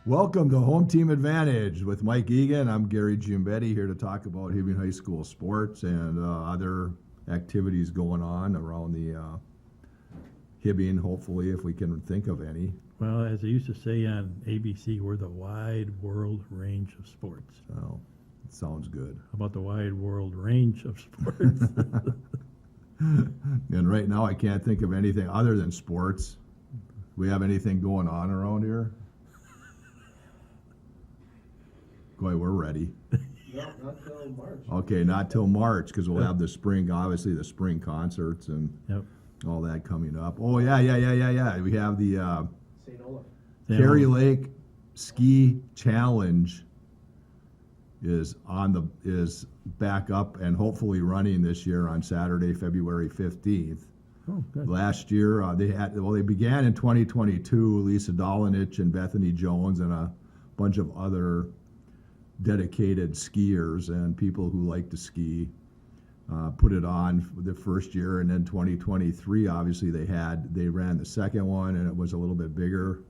Welcome to Home Team Advantage with Mike Egan. I'm Gary Giambetti here to talk about Hibbing High School sports and other activities going on around the Hibbing, hopefully, if we can think of any. Well, as they used to say on ABC, we're the wide world range of sports. Oh, it sounds good. How about the wide world range of sports? And right now, I can't think of anything other than sports. We have anything going on around here? Boy, we're ready. No, not till March. Okay, not till March, because we'll have the spring, obviously the spring concerts and Yep. all that coming up. Oh, yeah. We have the St. Olaf. Cary Lake Ski Challenge is back up and hopefully running this year on Saturday, February 15th. Oh, good. Last year, they began in 2022. Lisa Dolanich and Bethany Jones and a bunch of other dedicated skiers and people who like to ski put it on for the first year, and then 2023 obviously they ran the second one and it was a little bit bigger,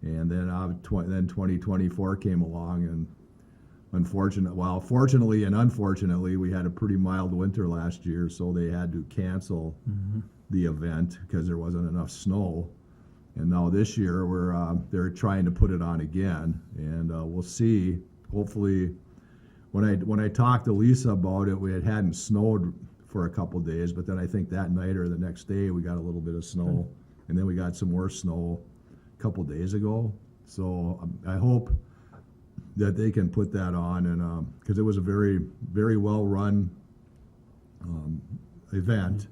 and then 2024 came along, and fortunately and unfortunately we had a pretty mild winter last year, so they had to cancel the event because there wasn't enough snow. And now this year they're trying to put it on again, and we'll see. Hopefully, when I talked to Lisa about it, it hadn't snowed for a couple days, but then I think that night or the next day we got a little bit of snow, and then we got some more snow a couple days ago. So I hope that they can put that on, and because it was a very, very well run event.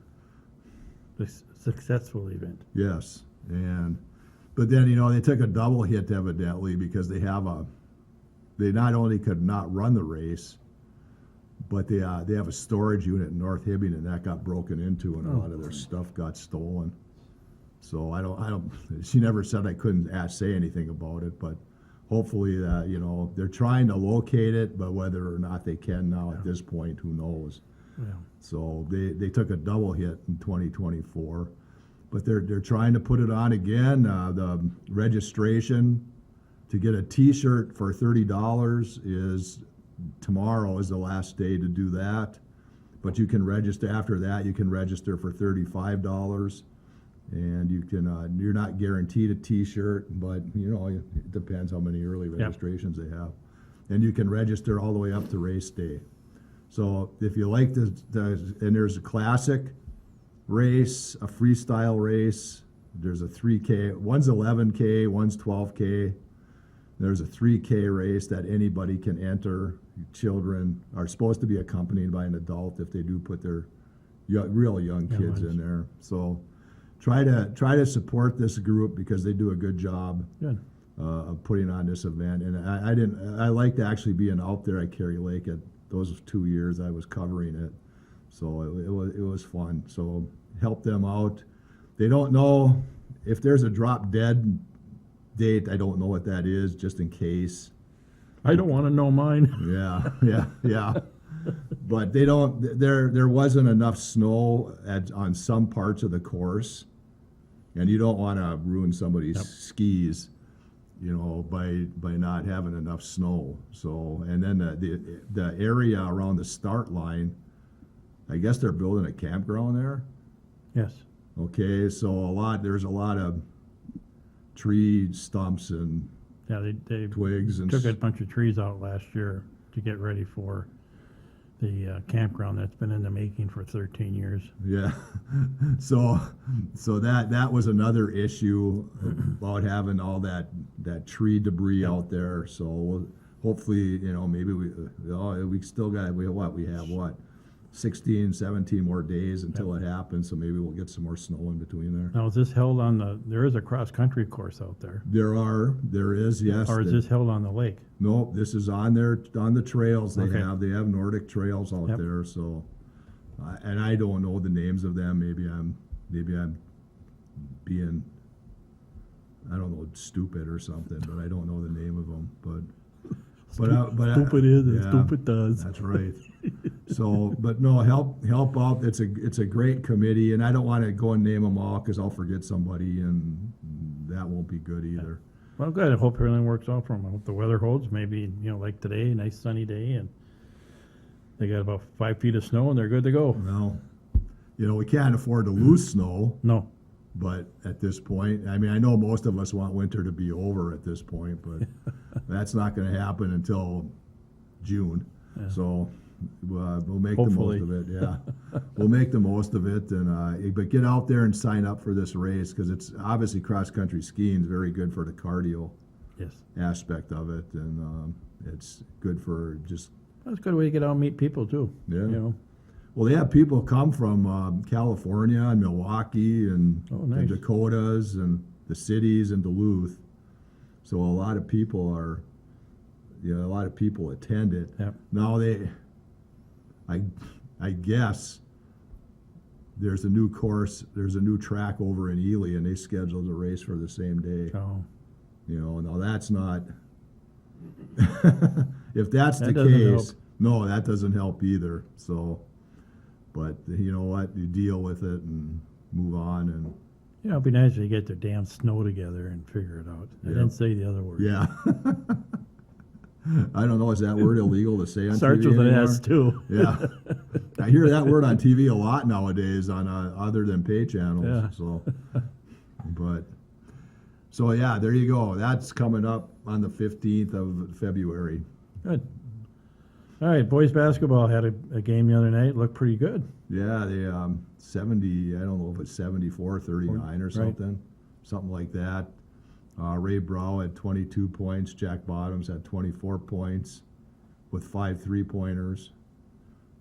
A successful event. Yes, but then they took a double hit evidently, because they not only could not run the race, but they have a storage unit in North Hibbing, and that got broken into, and a lot of their stuff got stolen. So I don't. She never said I couldn't say anything about it, but hopefully they're trying to locate it, but whether or not they can now at this point, who knows? Yeah. So they took a double hit in 2024, but they're trying to put it on again. The registration to get a T-shirt for $30 is tomorrow is the last day to do that, but you can register after that. You can register for $35, and you can you're not guaranteed a T-shirt, but it depends how many early registrations they have, and you can register all the way up to race day. So if you like and there's a classic race, a freestyle race. There's a 3K. One's 11K, one's 12K. There's a 3K race that anybody can enter. Children are supposed to be accompanied by an adult if they do put their real young kids in there. So try to support this group, because they do a good job of putting on this event. And I liked actually being out there at Cary Lake at those 2 years I was covering it. So it was fun. So help them out. They don't know if there's a drop dead date. I don't know what that is, just in case. I don't want to know mine. Yeah. But they don't. There wasn't enough snow on some parts of the course, and you don't want to ruin somebody's skis, by not having enough snow. So, and then the area around the start line, I guess they're building a campground there. Yes. Okay, so there's a lot of tree stumps and they twigs and took a bunch of trees out last year to get ready for the campground that's been in the making for 13 years. Yeah. So that was another issue about having all that tree debris out there. So hopefully, maybe we still got, we have 16, 17 more days until it happens, so maybe we'll get some more snow in between there. Now, is this held there is a cross-country course out there? There is, yes. Or is this held on the lake? Nope, this is on the trails. They Okay. have Nordic trails out there, so, and I don't know the names of them. Maybe I'm being, I don't know, stupid or something, but I don't know the name of them, but Stupid is as stupid does. That's right. So, but no, help out. It's a great committee, and I don't want to go and name them all because I'll forget somebody, and that won't be good either. Well, good. I hope everything works out for them. I hope the weather holds. Maybe, like today, nice sunny day, and they got about 5 feet of snow, and they're good to go. Well, we can't afford to lose snow, No, but at this point, I mean, I know most of us want winter to be over at this point, but that's not going to happen until June. Yeah. So we'll make Hopefully. the most of it. Yeah, we'll make the most of it, and but get out there and sign up for this race because it's obviously cross country skiing is very good for the cardio yes. aspect of it, and it's good for just. That's a good way to get out and meet people, too. Yeah. Well, they have people come from California and Milwaukee and Oh, the nice. Dakotas and the cities and Duluth. So a lot of people attend it. Yep. Now I guess there's a new track over in Ely, and they scheduled a race for the same day. So, Now that's not. If that's That the doesn't case, help. no, that doesn't help either. So, but you know what? You deal with it and move on, and it'd be nice if you get their damn snow together and figure it out. I Yeah. didn't say the other word. yeah. I don't know. Is that word illegal to say on Starts TV with an anymore? S, too. Yeah, I hear that word on TV a lot nowadays on other than pay channels. Yeah. So yeah, there you go. That's coming up on the 15th of February. Good. All right, boys basketball had a game the other night. Looked pretty good. Yeah, they 70. I don't know if it's 74-39 or Right. something like that. Ray Brow had 22 points. Jack Bottoms had 24 points with 5 3-pointers.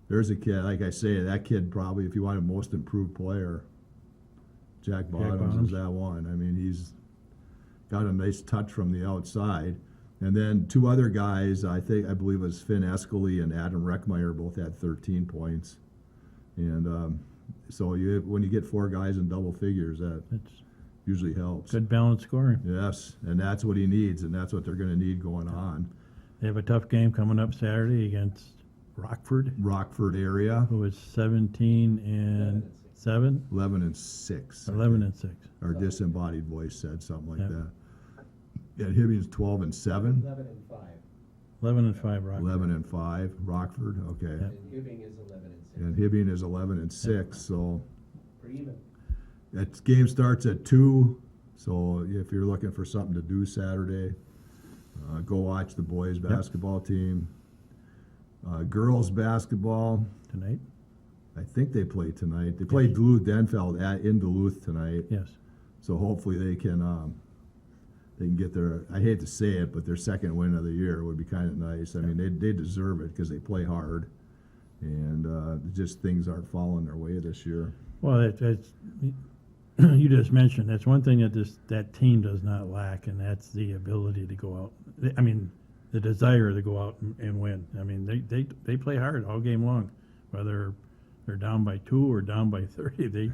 There's a kid, like I say, that kid probably, if you want a most improved player, Jack Bottoms Bottoms. is that one. I mean, he's got a nice touch from the outside. And then 2 other guys, I believe it was Finn Escaley and Adam Reckmeyer, both had 13 points. And so when you get 4 guys in double figures, that It's usually helps. good balanced scoring. Yes, and that's what he needs, and that's what they're going to need going on. They have a tough game coming up Saturday against Rockford, Rockford area, who is 17 and 7, 11 and 6. 11 and 6. Our disembodied voice said something like Yep. that. Yeah, Hibbing's 12 and 7, 11 and 5. 11 and 5 Rockford. 11 and 5. Rockford, okay, Yep. And Hibbing is 11 and 6. and Hibbing is 11 and 6. So Pretty even. that game starts at 2. So if you're looking for something to do Saturday, go watch the boys basketball team. Girls basketball, Tonight? I think they play tonight. They play Duluth-Denfeld in Duluth tonight. Yes. So hopefully they can get their, I hate to say it, but their second win of the year would be kind of nice. I mean, they deserve it because they play hard, and just things aren't falling their way this year. Well, it's you just mentioned, that's one thing that team does not lack, and that's the ability to go out. I mean, the desire to go out and win. I mean, they play hard all game long, whether they're down by 2 or down by 30.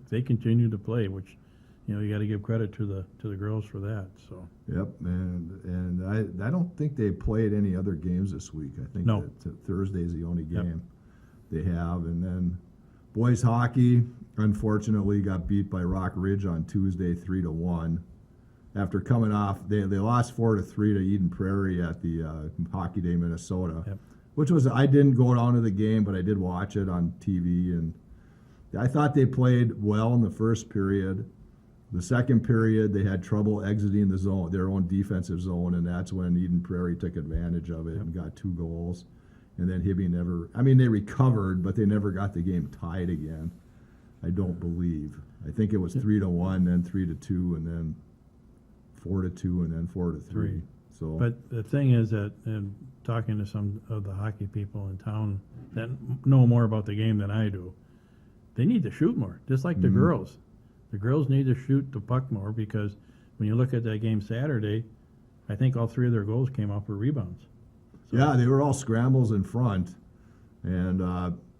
They continue to play, which you got to give credit to the girls for that. So Yep, and I don't think they played any other games this week. I think No. that Thursday's the only Yep. game they have, and then boys hockey unfortunately got beat by Rock Ridge on Tuesday 3-1. After coming off, they lost 4-3 to Eden Prairie at the Hockey Day Minnesota, Yep. which was, I didn't go down to the game, but I did watch it on TV, and I thought they played well in the first period. The second period, they had trouble exiting the zone, their own defensive zone, and that's when Eden Prairie took advantage of it and got 2 goals. And then Hibbing they recovered, but they never got the game tied again. I don't believe. I think it was 3-1, then 3-2, and then 4-2, and then 4-3. So, But the thing is that, and talking to some of the hockey people in town that know more about the game than I do, they need to shoot more, just like the Mhm. girls. The girls need to shoot the puck more because when you look at that game Saturday, I think all 3 of their goals came off for rebounds. So- yeah, they were all scrambles in front, and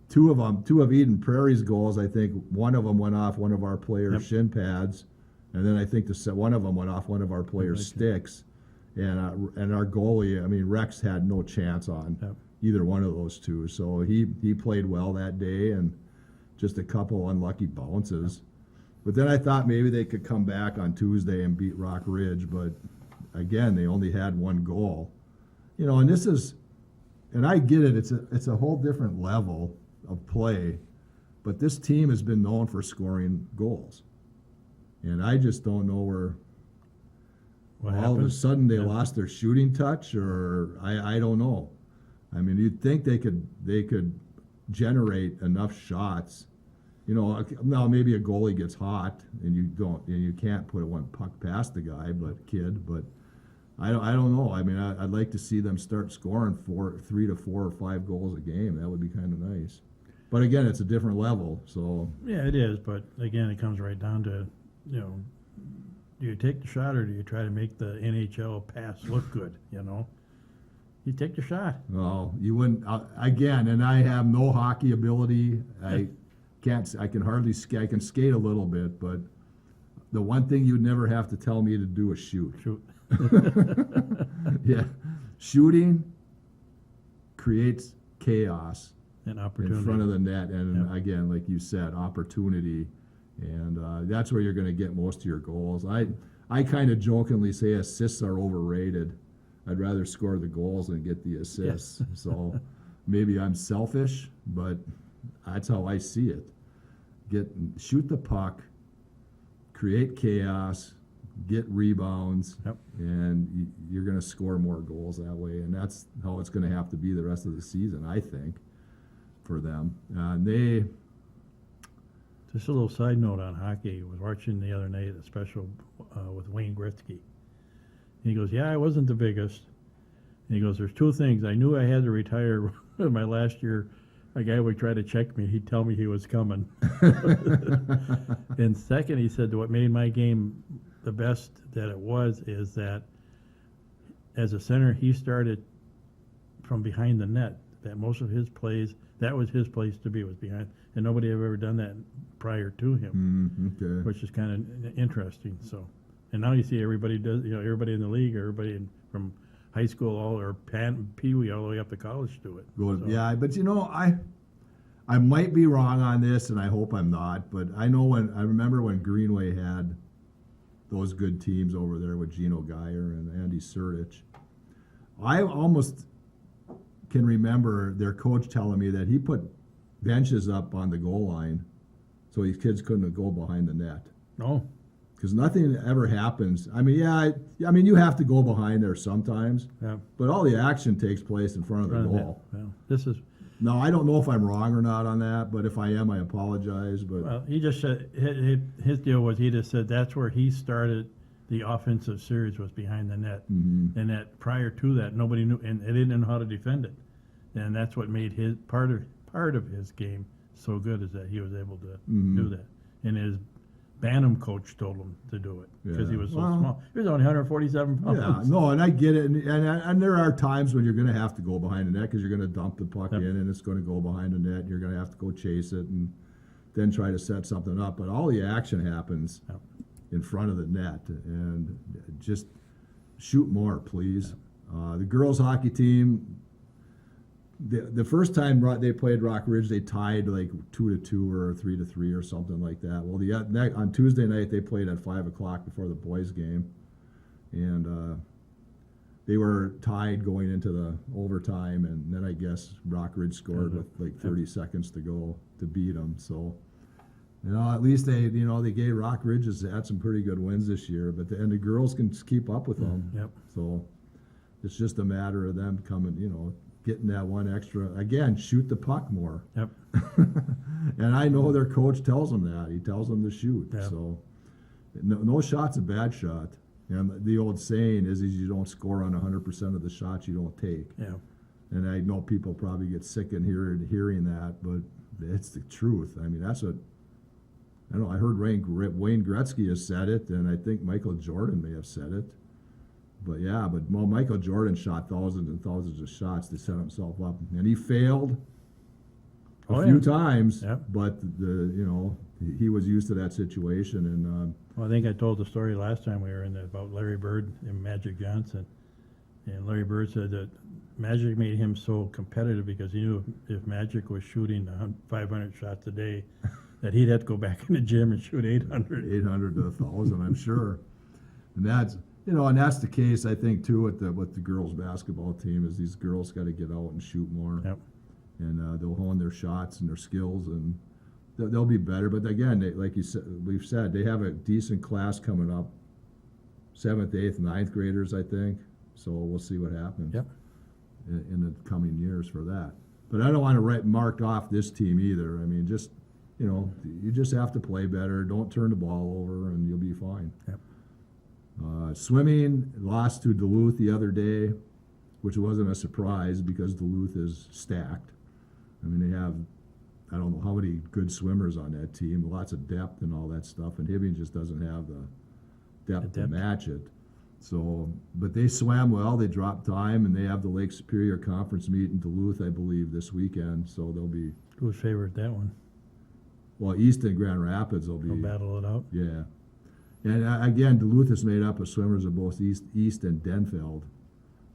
two of Eden Prairie's goals, I think one of them went off one of our players' Yep. shin pads, and then I think one of them went off one of our players' Okay. sticks, and our goalie, I mean Rex had no chance on Yep. either one of those two, so he played well that day, and just a couple unlucky bounces. But then I thought maybe they could come back on Tuesday and beat Rock Ridge, but again, they only had one goal. You know, and this is, and I get it, it's a whole different level of play, but this team has been known for scoring goals. And I just don't know where What all of a happened? sudden they Yeah. lost their shooting touch, or I don't know. I mean, you'd think they could generate enough shots. You know, now maybe a goalie gets hot and you can't put one puck past the guy, but I don't know. I mean, I'd like to see them start scoring 3 to 4 or 5 goals a game. That would be kind of nice. But again, it's a different level. So Yeah, it is, but again, it comes right down to, you know, do you take the shot or do you try to make the NHL pass look good, you know? You take the shot. well, you wouldn't again. And I have no hockey ability. I can hardly skate. I can skate a little bit, but the one thing you'd never have to tell me to do is shoot. Shoot. Yeah, shooting creates chaos An opportunity. in front of the net, and Yep. again, like you said, opportunity, and that's where you're going to get most of your goals. I kind of jokingly say assists are overrated. I'd rather score the goals than get the assists. So maybe I'm selfish, but that's how I see it. Shoot the puck, create chaos, get rebounds, Yep. and you're going to score more goals that way. And that's how it's going to have to be the rest of the season, I think, for them. And they, Just a little side note on hockey. I was watching the other night a special with Wayne Gretzky. And he goes, yeah, I wasn't the biggest. And he goes, there's two things. I knew I had to retire my last year. A guy would try to check me. He'd tell me he was coming. And second, he said, what made my game the best that it was is that as a center, he started from behind the net. That most of his plays, that was his place to be, was behind. And nobody had ever done that prior to him, okay. which is kind of interesting. So, and now you see everybody does, you know, everybody in the league, from high school or Pee Wee all the way up to college do it. So, Yeah, but you know, I might be wrong on this, and I hope I'm not. But I remember when Greenway had those good teams over there with Gino Geyer and Andy Surdich. I almost can remember their coach telling me that he put benches up on the goal line so these kids couldn't go behind the net. Oh, Because nothing ever happens. I mean, I mean, you have to go behind there sometimes, yeah. but all the action takes place in front of the goal. Well, this is, No, I don't know if I'm wrong or not on that, but if I am, I apologize. But well, he just said, his deal was he just said that's where he started the offensive series was behind the net. Mhm. And that prior to that, nobody knew, and they didn't know how to defend it. And that's what made his part of his game so good is that he was able to Mhm. do that. And his Bantam coach told him to do it because he Yeah. was so Well, small. He was only 147 pounds. yeah, no, and I get it, and there are times when you're going to have to go behind the net because you're going to dump the puck Yep. in, and it's going to go behind the net. And you're going to have to go chase it and then try to set something up. But all the action happens Yep. in front of the net, and just shoot more, please. The girls hockey team. The first time they played Rock Ridge, they tied like 2-2 or 3-3 or something like that. Well, on Tuesday night they played at 5:00 before the boys' game, and they were tied going into the overtime. And then I guess Rock Ridge scored with like 30 seconds to go to beat them. So, you know, at least they gave Rock Ridge has had some pretty good wins this year. But the girls can keep up with them. Yep. So it's just a matter of them coming, getting that one extra, again, shoot the puck more. Yep. And I know their coach tells them that. He tells them to shoot. Yeah. So no shot's a bad shot. And the old saying is you don't score on 100% of the shots you don't take. Yeah. And I know people probably get sick in hearing that, but it's the truth. I mean, that's what, I don't know, I heard Wayne Gretzky has said it, and I think Michael Jordan may have said it. But yeah, Michael Jordan shot thousands and thousands of shots to set himself up, and he failed a few times. Yeah. But he was used to that situation, and Well, I think I told the story last time we were in there about Larry Bird and Magic Johnson. And Larry Bird said that Magic made him so competitive because he knew if Magic was shooting 500 shots a day, that he'd have to go back in the gym and shoot 800. 800 to 1,000, I'm sure. And You know, and that's the case, I think, too, with the girls' basketball team, is these girls got to get out and shoot more. Yep. And they'll hone their shots and their skills, and they'll be better. But again, like you said, we've said, they have a decent class coming up, 7th, 8th, 9th graders, I think. So we'll see what happens Yep. in the coming years for that. But I don't want to mark off this team either. I mean, just, you know, you just have to play better. Don't turn the ball over, and you'll be fine. Yep. Swimming lost to Duluth the other day, which wasn't a surprise because Duluth is stacked. I mean, they have, I don't know how many good swimmers on that team, lots of depth and all that stuff, and Hibbing just doesn't have the depth to match it. So, but they swam well, they dropped time, and they have the Lake Superior Conference meet in Duluth, I believe, this weekend, so they'll be, Who's favored that one? well, East and Grand Rapids will We'll be, battle it out. yeah. And again, Duluth is made up of swimmers of both East and Denfeld.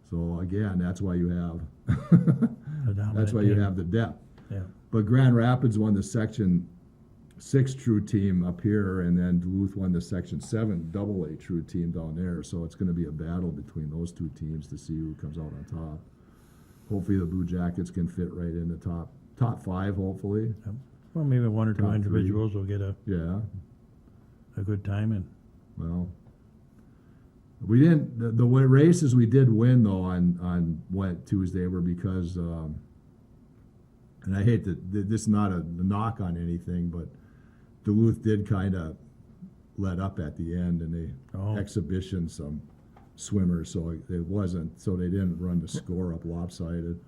So again, that's why you have The dominant that's why you team. have the depth. Yeah. But Grand Rapids won the Section 6 true team up here, and then Duluth won the Section 7 AA true team down there. So it's going to be a battle between those two teams to see who comes out on top. Hopefully the Blue Jackets can fit right in the top 5, hopefully. Yep. Well, maybe one or two Top 3. individuals will get a Yeah. good time, and Well, we didn't. The races we did win though on Tuesday were because, and I hate that this is not a knock on anything, but Duluth did kind of let up at the end, and they exhibitioned some swimmers, so it wasn't. So they didn't run the score up lopsided.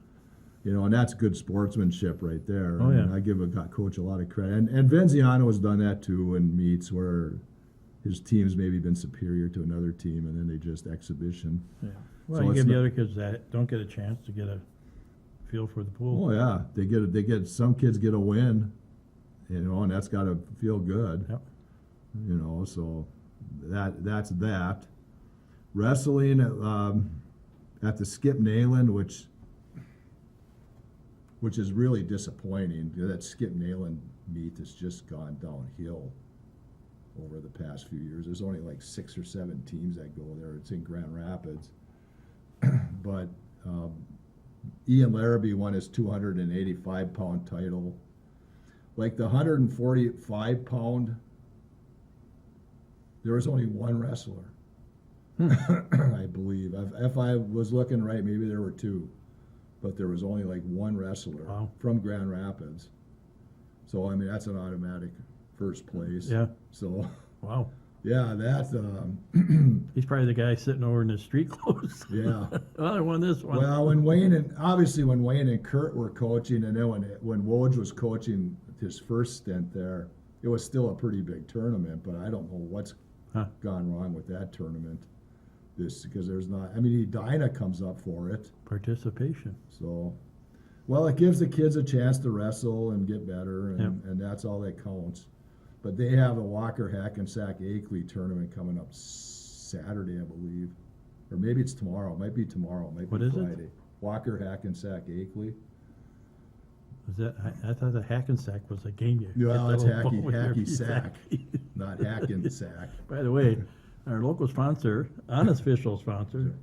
You know, and that's good sportsmanship right there. Oh, yeah. I give a coach a lot of credit, and Venziano has done that too in meets where his team's maybe been superior to another team, and then they just exhibition. yeah. Well, So you it's give the not- other kids that don't get a chance to get a feel for the pool. Oh yeah, they get some kids get a win, you know, and that's got to feel good. Yep. You know, so that's that. Wrestling at the Skip Nayland, which is really disappointing. That Skip Nayland meet has just gone downhill over the past few years. There's only like 6 or 7 teams that go there. It's in Grand Rapids. But Ian Larrabee won his 285-pound title. Like the 145-pound, there was only one wrestler, I believe. If I was looking right, maybe there were 2. But there was only like one wrestler from Grand Rapids. So, I mean, that's an automatic first place. Yeah. So, Wow. yeah, that's, He's probably the guy sitting over in his street clothes. yeah. Well, I won this one. Well, when Wayne and Kurt were coaching, and then when Woj was coaching his first stint there, it was still a pretty big tournament, but I don't know what's gone wrong with that tournament. Because there's not, I mean, Edina comes up for it. Participation. So, well, it gives the kids a chance to wrestle and get better, and that's all that counts. But they have a Walker Hackensack Akeley tournament coming up Saturday, I believe. Or maybe it's tomorrow. It might be tomorrow. It might What be is it? Friday. Walker Hackensack Akeley. Is that? I thought the Hackensack was a game you. Well, hit it's the little ball with your hacky sack, sack. not Hackensack. By the way, our local sponsor, unofficial sponsor.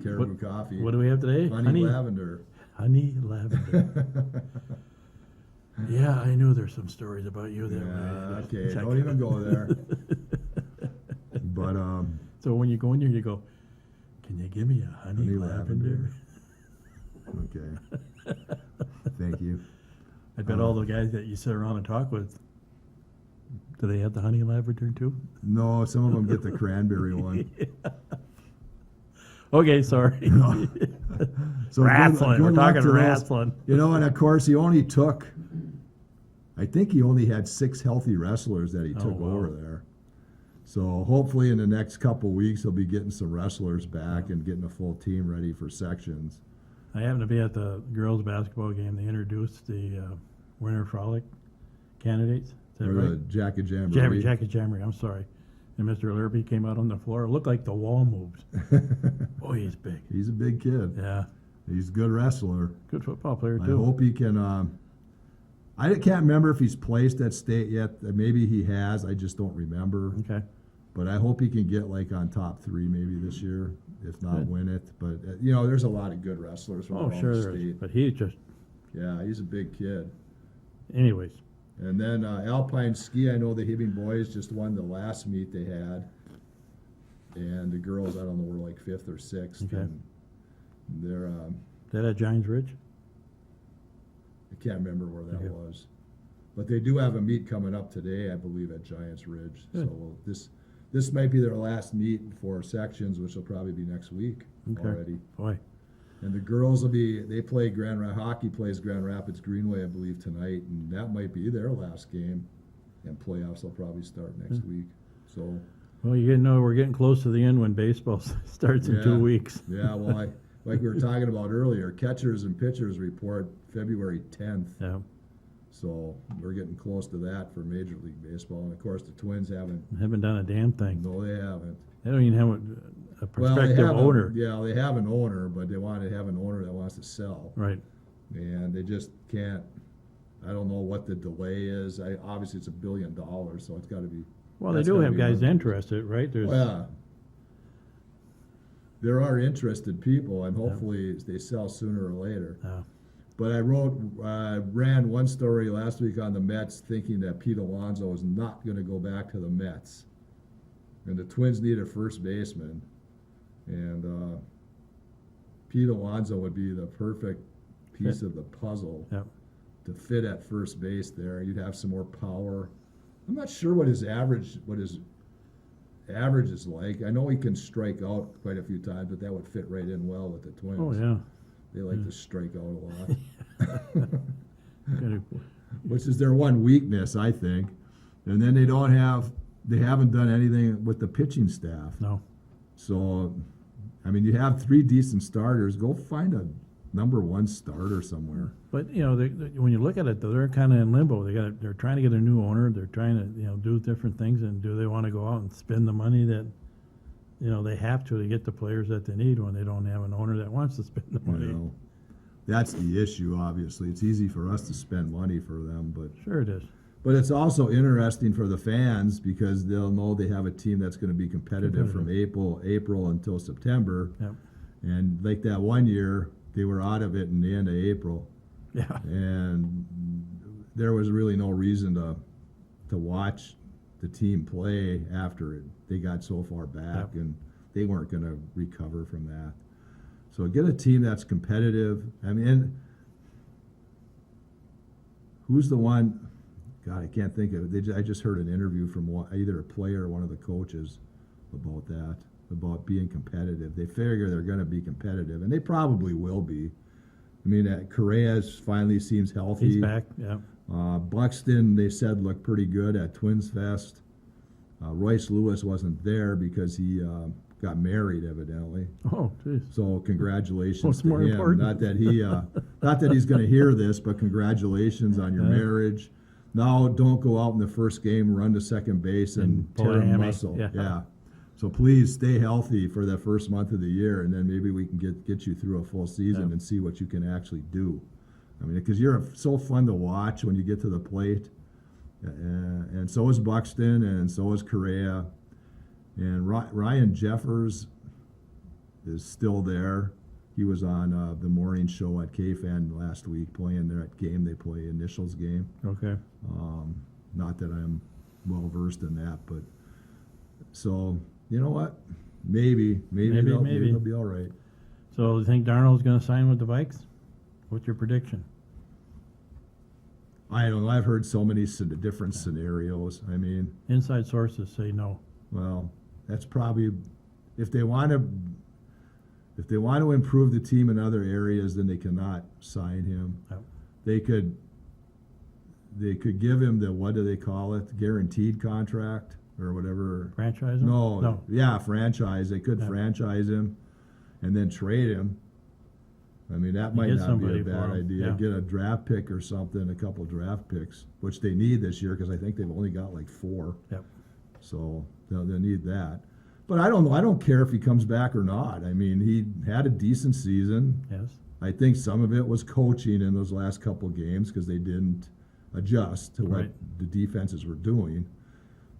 Caribou Coffee. What do we have today? Honey lavender. Honey lavender. Yeah, I knew there's some stories about you there. Yeah, okay, don't even go there. But So when you go in there, you go, "Can you give me a honey, Honey lavender?" okay. Thank you. I bet all the guys that you sit around and talk with, do they have the honey lavender too? No, some of them get the cranberry one. Okay, sorry. So wrestling. good We're luck talking to those. wrestling. You know, and of course he only took, I think he only had 6 healthy wrestlers that he took wow. over there. So hopefully in the next couple weeks he'll be getting some wrestlers back and getting a full team ready for sections. I happened to be at the girls' basketball game. They introduced the Winter Frolic candidates. Is that Or right? the Jacket Jamboree. Jacket Jamboree, I'm sorry. And Mr. Larrabee came out on the floor. It looked like the wall moved. Oh, he's big. He's a big kid. Yeah. He's a good wrestler. Good football player, I too. hope he can. I can't remember if he's placed at state yet. Maybe he has. I just don't remember. Okay. But I hope he can get like on top 3 maybe this year, if not Good. win it. But you know, there's a lot of good wrestlers from Oh, around sure the there is, state. but he's just, Yeah, he's a big kid. anyways, And then Alpine Ski, I know the Hibbing boys just won the last meet they had. And the girls, I don't know, were like 5th or 6th. Okay. And they're, is that at Giants Ridge? I can't remember where that Okay. was. But they do have a meet coming up today, I believe, at Giants Ridge. Good. So this might be their last meet for sections, which will probably be next week Okay. already. Boy, And the girls they play hockey plays Grand Rapids Greenway, I believe, tonight, and that might be their last game. And playoffs will probably start next week. So, well, you know, we're getting close to the end when baseball starts in 2 Yeah. weeks. yeah, well, like we were talking about earlier, catchers and pitchers report February 10th. Yeah, So we're getting close to that for Major League Baseball. And of course, the Twins haven't. haven't done a damn thing. No, they haven't. They don't even have a Well, they prospective have owner. they have an owner, but they want to have an owner that wants to sell, Right, and they just can't. I don't know what the delay is. Obviously it's $1 billion, so it's got to be. well, they that's do gotta have be guys one of interested, right? There's, Well, there are interested people, and hopefully they sell sooner or later. But I ran one story last week on the Mets, thinking that Pete Alonso was not going to go back to the Mets, and the Twins need a first baseman, and Pete Alonso would be the perfect piece of the puzzle Yep. to fit at first base there. You'd have some more power. I'm not sure what his average is like. I know he can strike out quite a few times, but that would fit right in well with the Twins. Oh, yeah. They like to strike out a lot. Gotta- Which is their one weakness, I think. And then they haven't done anything with the pitching staff. No, So, I mean, you have 3 decent starters. Go find a #1 starter somewhere. but you know, when you look at it, though, they're kind of in limbo. They're trying to get a new owner. They're trying to do different things. And do they want to go out and spend the money that they have to get the players that they need when they don't have an owner that wants to spend the money? You know, that's the issue. Obviously, it's easy for us to spend money for them, Sure, it is. but it's also interesting for the fans because they'll know they have a team that's going to be competitive from April until September. Yep. And like that one year, they were out of it in the end of April. Yeah. And there was really no reason to watch the team play after it. They got so far back, Yep. and they weren't going to recover from that. So get a team that's competitive. I mean, who's the one? God, I can't think of it. I just heard an interview from either a player or one of the coaches about that, about being competitive. They figure they're going to be competitive, and they probably will be. I mean, Correa finally seems healthy. He's back. Yeah. Buxton, they said, looked pretty good at Twins Fest. Royce Lewis wasn't there because he got married, evidently. Oh, geez. So congratulations What's to more him. important? Not that he's going to hear this, but congratulations on your marriage. Now, don't go out in the first game, run to second base, and pull a tear a hammy. muscle. Yeah. So please stay healthy for the first month of the year, and then maybe we can get you through a full season Yeah. and see what you can actually do. I mean, because you're so fun to watch when you get to the plate. And so is Buxton, and so is Correa. And Ryan Jeffers is still there. He was on the morning show at KFAN last week playing that game they play, Initials game. Okay. Not that I'm well versed in that, but so you know what? Maybe they'll be all right. So you think Darnold's going to sign with the Vikes? What's your prediction? I don't know. I've heard so many different scenarios. I mean, Inside sources say no. well, that's probably if they want to improve the team in other areas, then they cannot sign him. Yep. They could give him the, what do they call it, guaranteed contract or whatever. Franchise him? No, yeah, franchise. They could Yeah. franchise him and then trade him. I mean, that might get not be somebody a for bad him, idea. yeah. Get a draft pick or something, a couple draft picks, which they need this year because I think they've only got like 4. Yep. So they'll need that. But I don't know. I don't care if he comes back or not. I mean, he had a decent season. Yes. I think some of it was coaching in those last couple games because they didn't adjust to what Right. the defenses were doing.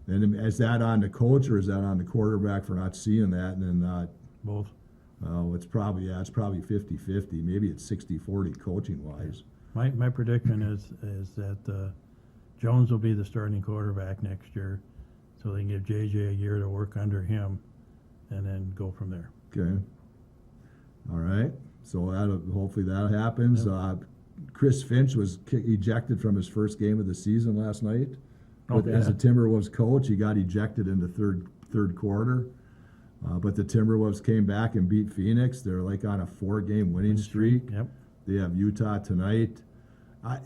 And is that on the coach or is that on the quarterback for not seeing that and then not? Both. It's probably 50-50. Maybe it's 60-40 coaching wise. My prediction is that Jones will be the starting quarterback next year, so they can give JJ a year to work under him, and then go from there. Okay. All right. So hopefully that happens. Chris Finch was ejected from his first game of the season last night. As a Timberwolves coach, he got ejected in the third quarter. But the Timberwolves came back and beat Phoenix. They're like on a 4-game winning streak. Yep. They have Utah tonight. I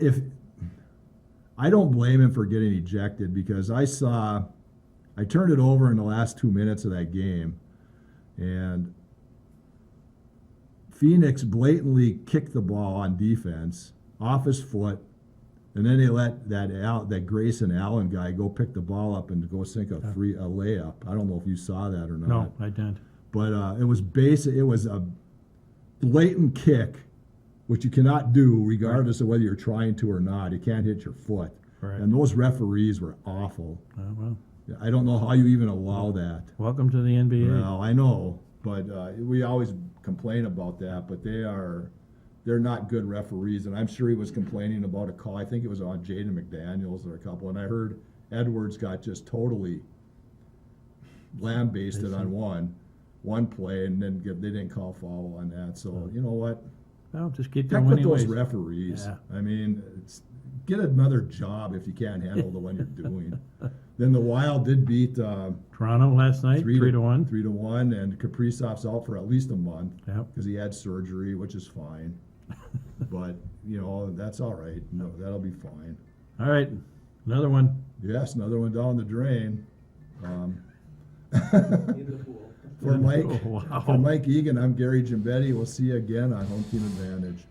don't blame him for getting ejected because I turned it over in the last 2 minutes of that game, and Phoenix blatantly kicked the ball on defense off his foot, and then they let that Grayson Allen guy go pick the ball up and go sink a layup. I don't know if you saw that or not. No, I didn't. But it was it was a blatant kick, which you cannot do regardless of whether you're trying to or not. You can't hit your foot. Right. And those referees were awful. Well, I don't know how you even allow that. welcome to the NBA. Well, I know, but we always complain about that. But they're not good referees, and I'm sure he was complaining about a call. I think it was on Jaden McDaniels or a couple, and I heard Edwards got just totally lambasted on one play, and then they didn't call foul on that. So you know what? Well, just keep Heck going with anyways. those referees. Yeah. I mean, get another job if you can't handle the one you're doing. Then the Wild did beat Toronto last night, 3-1. 3-1, and Kaprizov's out for at least a month Yep. because he had surgery, which is fine. But that's all right. No, that'll be fine. All right, another one. Yes, another one down the drain. In the pool. For Mike, Oh, wow. for Mike Egan, I'm Gary Gimbetti. We'll see you again on Home Team Advantage.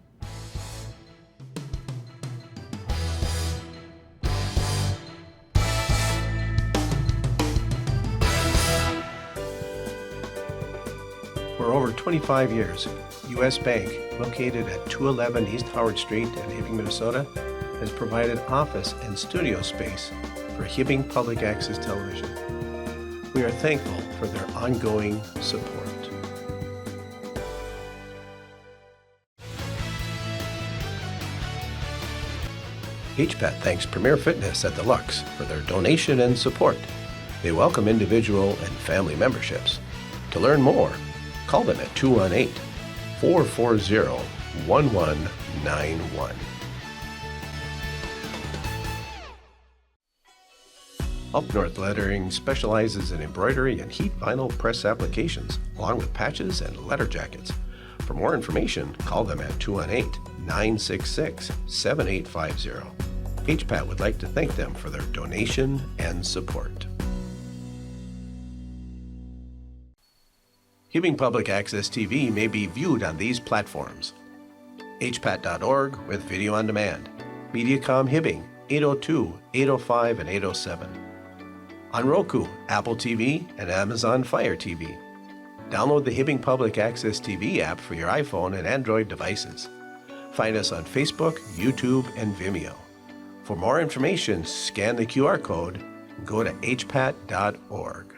For over 25 years, U.S. Bank, located at 211 East Howard Street in Hibbing, Minnesota, has provided office and studio space for Hibbing Public Access Television. We are thankful for their ongoing support. HPAT thanks Premier Fitness at the Lux for their donation and support. They welcome individual and family memberships. To learn more, call them at 218-440-1191. Up North Lettering specializes in embroidery and heat vinyl press applications, along with patches and letter jackets. For more information, call them at 218-966-7850. HPAT would like to thank them for their donation and support. Hibbing Public Access TV may be viewed on these platforms: hpat.org with video on demand, Mediacom Hibbing 802, 805, and 807. On Roku, Apple TV, and Amazon Fire TV. Download the Hibbing Public Access TV app for your iPhone and Android devices. Find us on Facebook, YouTube, and Vimeo. For more information, scan the QR code and go to hpat.org.